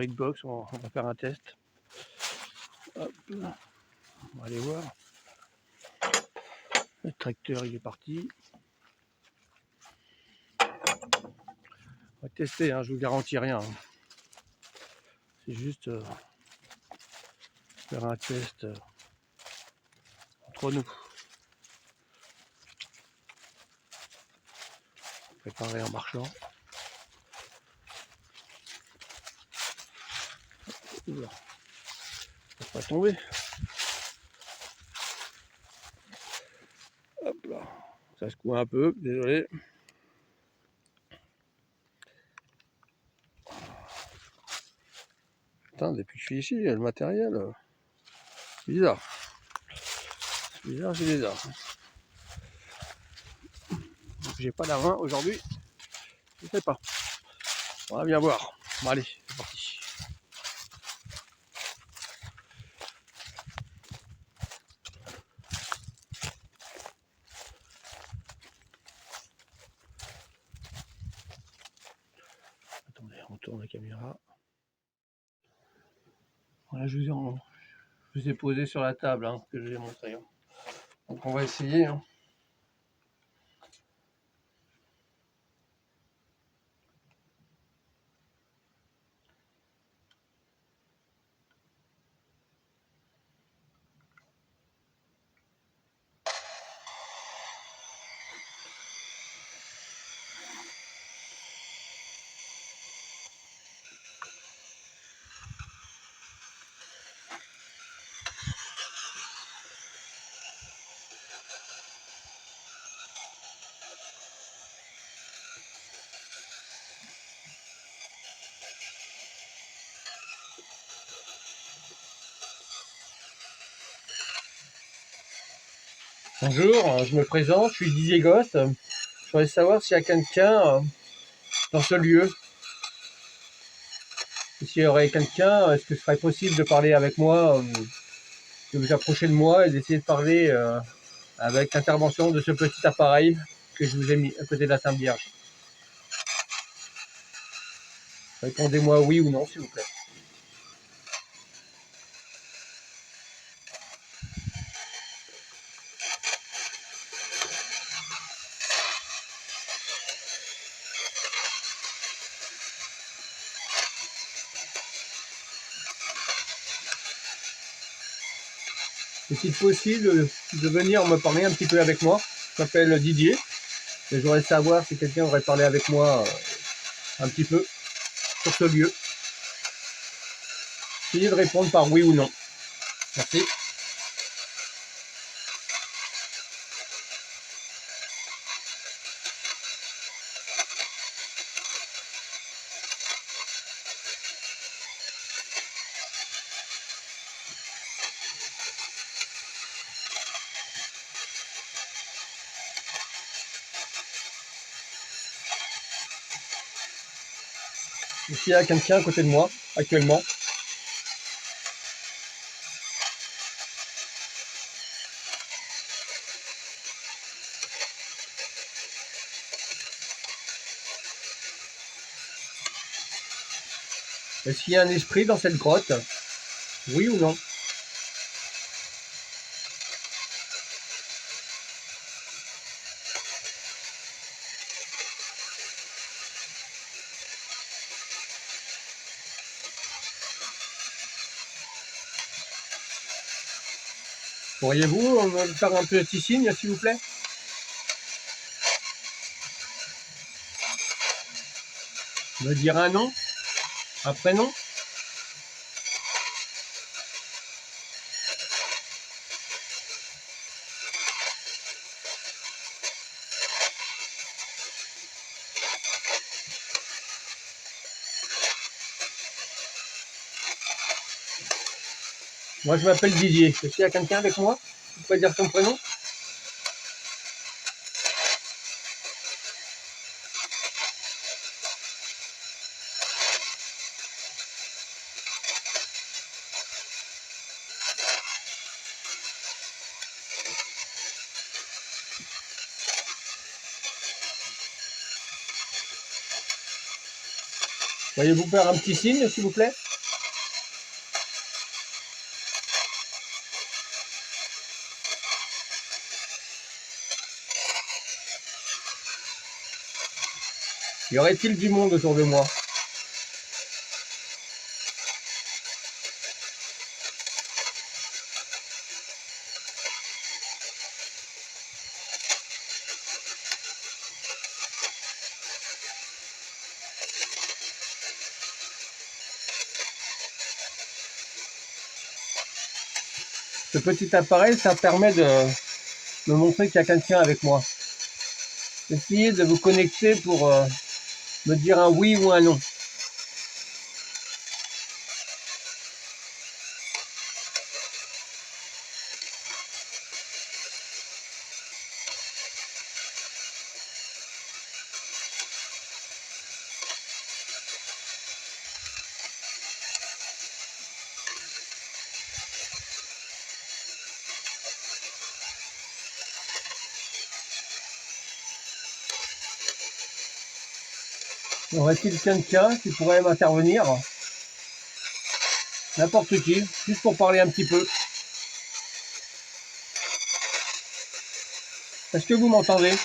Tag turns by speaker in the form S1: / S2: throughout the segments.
S1: Spirit Box, on va faire un test. Hop, on va aller voir. Le tracteur il est parti. On va tester, hein, je vous garantis rien. C'est juste faire un test entre nous. Préparer en marchant. Oula, ça va pas tomber. Hop là, ça secoue un peu, désolé. Putain, depuis que je suis ici, le matériel, c'est bizarre. C'est bizarre, c'est bizarre. J'ai pas la main aujourd'hui, je sais pas. On va bien voir. Bon allez, c'est parti. Attendez, on tourne la caméra. Voilà, je vous ai posé sur la table, hein, que je vous ai montré. Hein. Donc on va essayer. Hein. Bonjour, je me présente, je suis Didier Ghost. Je voudrais savoir s'il y a quelqu'un dans ce lieu. S'il y aurait quelqu'un, est-ce que ce serait possible de parler avec moi, de vous approcher de moi et d'essayer de parler avec l'intervention de ce petit appareil que je vous ai mis à côté de la Sainte Vierge. Répondez-moi oui ou non, s'il vous plaît. Est-il possible de venir me parler un petit peu avec moi? Je m'appelle Didier et je voudrais savoir si quelqu'un aurait parlé avec moi un petit peu sur ce lieu. Essayez de répondre par oui ou non. Merci. Est-ce qu'il y a quelqu'un à côté de moi actuellement? Est-ce qu'il y a un esprit dans cette grotte? Oui ou non? Pourriez-vous me faire un petit signe, s'il vous plaît? Me dire un nom? Un prénom? Moi, je m'appelle Didier. Est-ce qu'il y a quelqu'un avec moi? Vous pouvez dire son prénom? Pourriez-vous faire un petit signe, s'il vous plaît? Y aurait-il du monde autour de moi? Ce petit appareil, ça permet de me montrer qu'il y a quelqu'un avec moi. Essayez de vous connecter pour me dire un oui ou un non. Aurait-il quelqu'un qui pourrait m'intervenir? N'importe qui, juste pour parler un petit peu. Est-ce que vous m'entendez?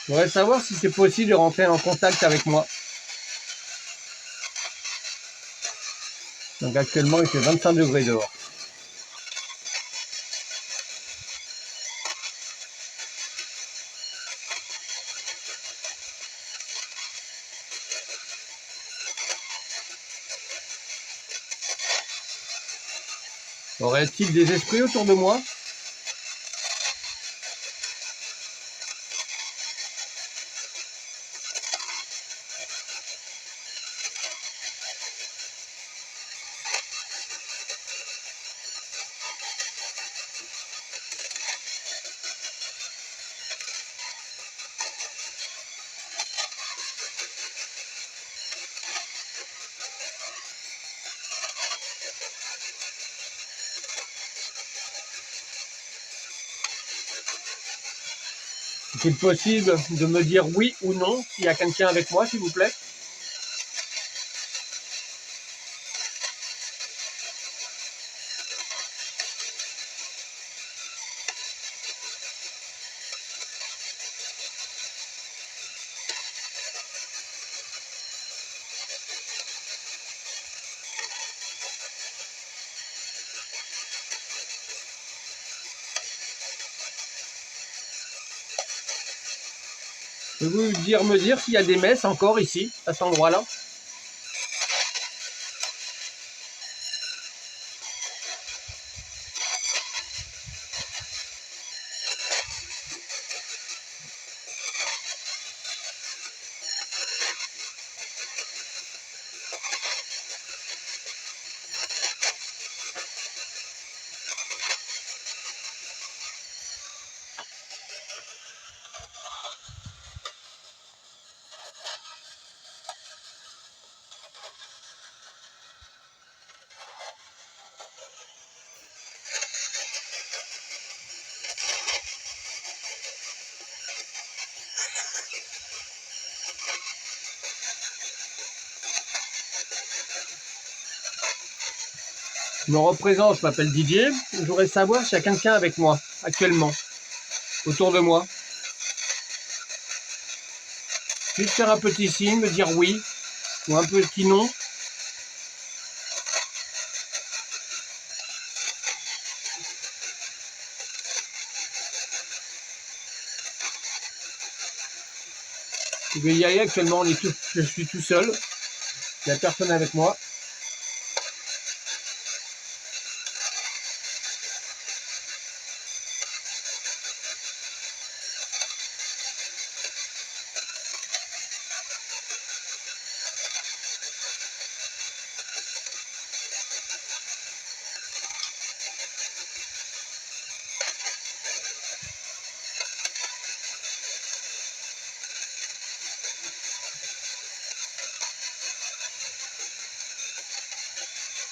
S1: Je voudrais savoir si c'est possible de rentrer en contact avec moi. Donc actuellement il fait 25 degrés dehors. Aurait-il des esprits autour de moi? Est-il possible de me dire oui ou non s'il y a quelqu'un avec moi, s'il vous plaît? Pouvez-vous me dire s'il y a des messes encore ici, à cet endroit-là? Je me représente, je m'appelle Didier. Je voudrais savoir s'il y a quelqu'un avec moi, actuellement, autour de moi. Juste faire un petit signe, me dire oui, ou un petit non. Je vais y aller, actuellement je suis tout seul. Il n'y a personne avec moi.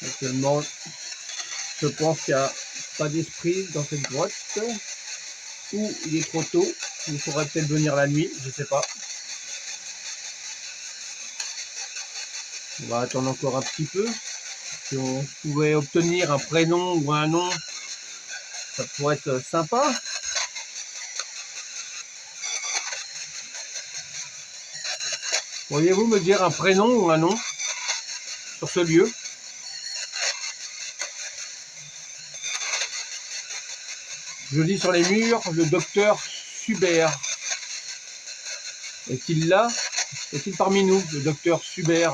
S1: Actuellement, je pense qu'il y a pas d'esprit dans cette grotte. Ou il est trop tôt. Il faudrait peut-être venir la nuit, je sais pas. On va attendre encore un petit peu. Si on pouvait obtenir un prénom ou un nom, ça pourrait être sympa. Pourriez-vous me dire un prénom ou un nom sur ce lieu? Je lis sur les murs le docteur Subert. Est-il là? Est-il parmi nous, le docteur Subert?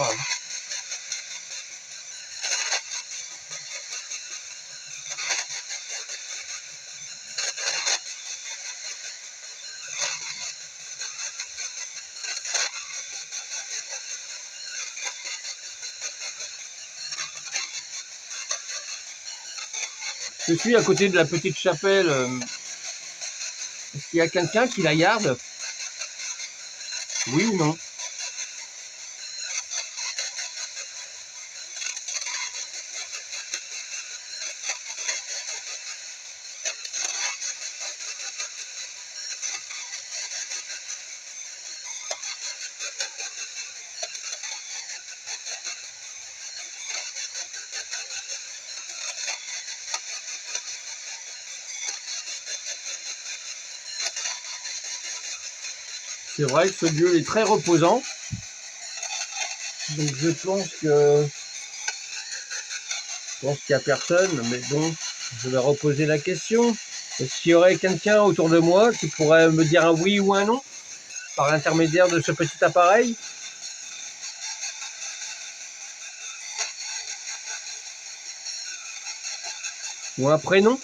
S1: Je suis à côté de la petite chapelle. Est-ce qu'il y a quelqu'un qui la garde? Oui ou non? C'est vrai que ce lieu est très reposant. Donc je pense qu'il n'y a personne, mais bon, je vais reposer la question. Est-ce qu'il y aurait quelqu'un autour de moi qui pourrait me dire un oui ou un non par l'intermédiaire de ce petit appareil? Ou un prénom?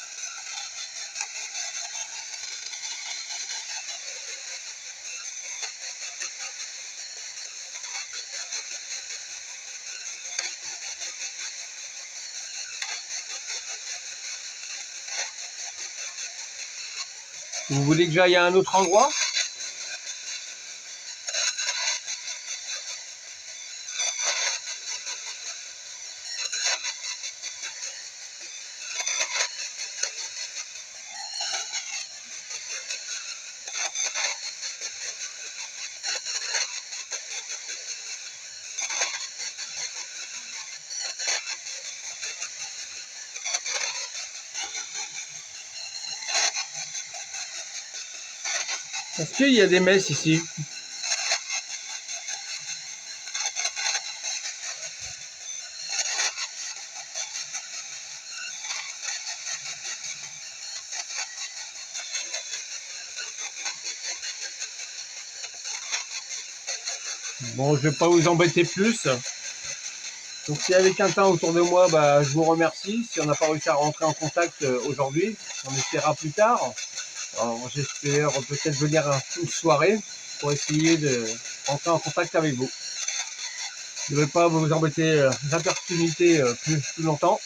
S1: Vous voulez que j'aille à un autre endroit? Est-ce qu'il y a des messes ici? Bon, je vais pas vous embêter plus. Donc s'il y avait quelqu'un autour de moi, bah, je vous remercie. Si on n'a pas réussi à rentrer en contact aujourd'hui, on essaiera plus tard. Alors j'espère peut-être venir une soirée pour essayer de rentrer en contact avec vous. Je ne vais pas vous embêter d'importunité plus longtemps.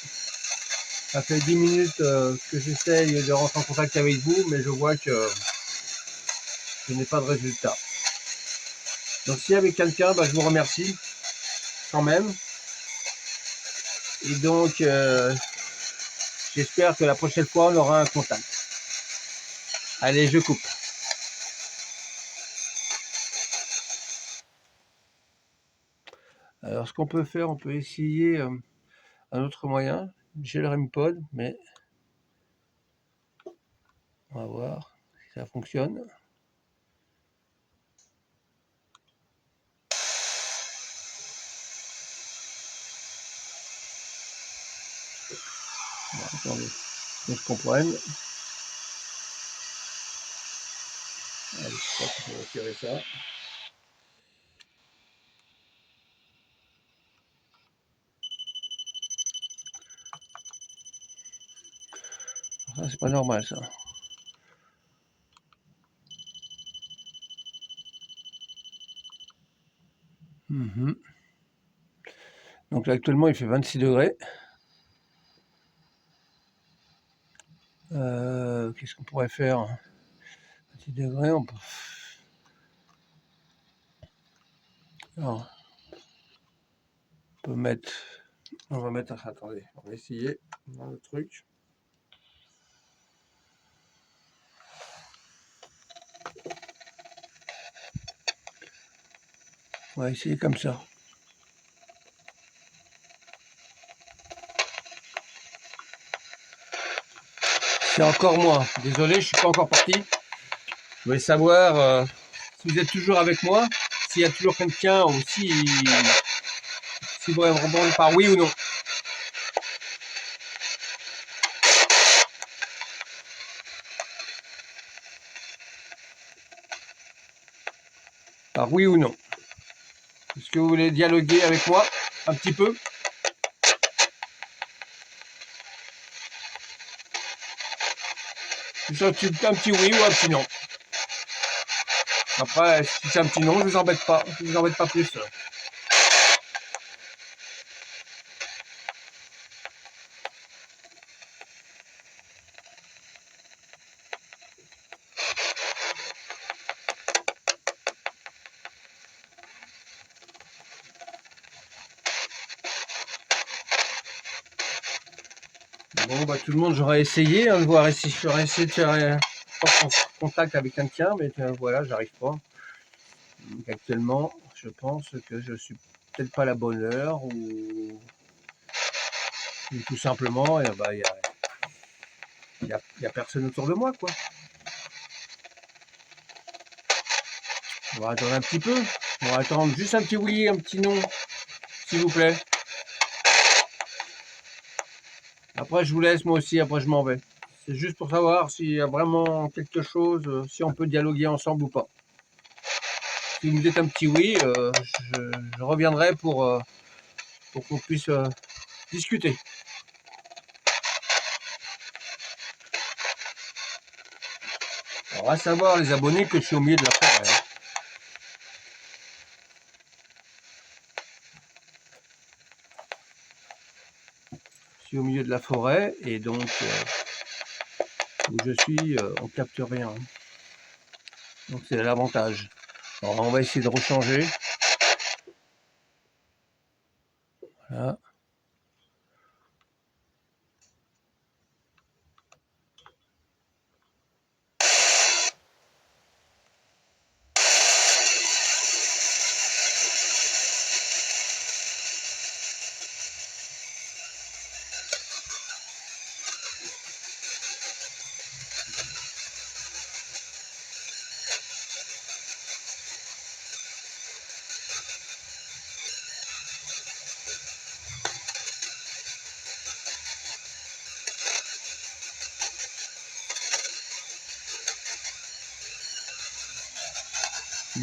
S1: Ça fait 10 minutes que j'essaye de rentrer en contact avec vous, mais je vois que je n'ai pas de résultat. Donc s'il y avait quelqu'un, bah, je vous remercie quand même. Et donc j'espère que la prochaine fois on aura un contact. Allez, je coupe. Alors ce qu'on peut faire, on peut essayer un autre moyen. J'ai le REM-pod, mais on va voir si ça fonctionne. Bon, attendez, que je comprenne. Allez, je crois qu'il faut retirer ça. Ça, c'est pas normal, ça. Donc là, actuellement, il fait 26 degrés. Qu'est-ce qu'on pourrait faire? 26 degrés, on peut... Alors, on peut mettre... On va mettre... Attendez, on va essayer dans le truc. On va essayer comme ça. C'est encore moi. Désolé, je suis pas encore parti. Je voulais savoir si vous êtes toujours avec moi, s'il y a toujours quelqu'un ou si vous répondre par oui ou non. Par oui ou non. Est-ce que vous voulez dialoguer avec moi un petit peu? C'est un petit oui ou un petit non. Après, si c'est un petit non, je vous embête pas. Je vous embête pas plus. Bon, bah tout le monde, j'aurais essayé de voir si j'aurais essayé de faire contact avec quelqu'un, mais voilà, j'arrive pas. Donc, actuellement, je pense que je suis peut-être pas à la bonne heure ou tout simplement, bah, il y a personne autour de moi, quoi. On va attendre un petit peu. On va attendre juste un petit oui, un petit non, s'il vous plaît. Après, je vous laisse, moi aussi, après je m'en vais. C'est juste pour savoir s'il y a vraiment quelque chose, si on peut dialoguer ensemble ou pas. Si vous me dites un petit oui, je reviendrai pour qu'on puisse discuter. Alors, à savoir, les abonnés, que je suis au milieu de la forêt. Hein. Je suis au milieu de la forêt et donc où je suis, on capte rien. Donc c'est l'avantage. Alors on va essayer de rechanger. Voilà.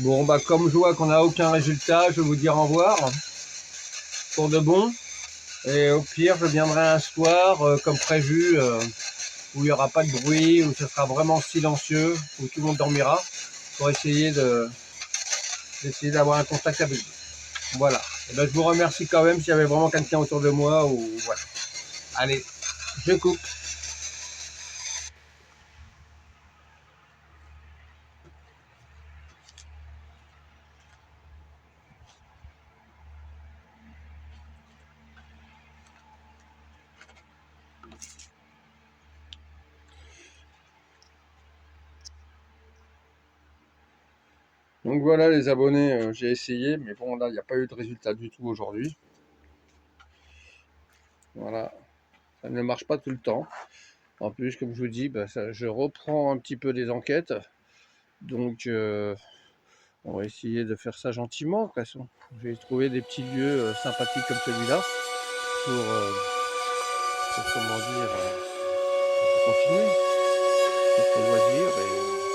S1: Bon bah comme je vois qu'on n'a aucun résultat, je vais vous dire au revoir pour de bon. Et au pire, je viendrai un soir comme prévu, où il n'y aura pas de bruit, où ce sera vraiment silencieux, où tout le monde dormira, pour essayer d'essayer d'avoir un contact avec vous. Voilà. Et ben, je vous remercie quand même s'il y avait vraiment quelqu'un autour de moi ou voilà. Allez, je coupe. Donc voilà les abonnés, j'ai essayé, mais bon là il n'y a pas eu de résultat du tout aujourd'hui. Voilà, ça ne marche pas tout le temps. En plus, comme je vous dis, bah, je reprends un petit peu les enquêtes. Donc on va essayer de faire ça gentiment. De toute façon, je vais trouver des petits lieux sympathiques comme celui-là pour comment dire, pour continuer notre loisir.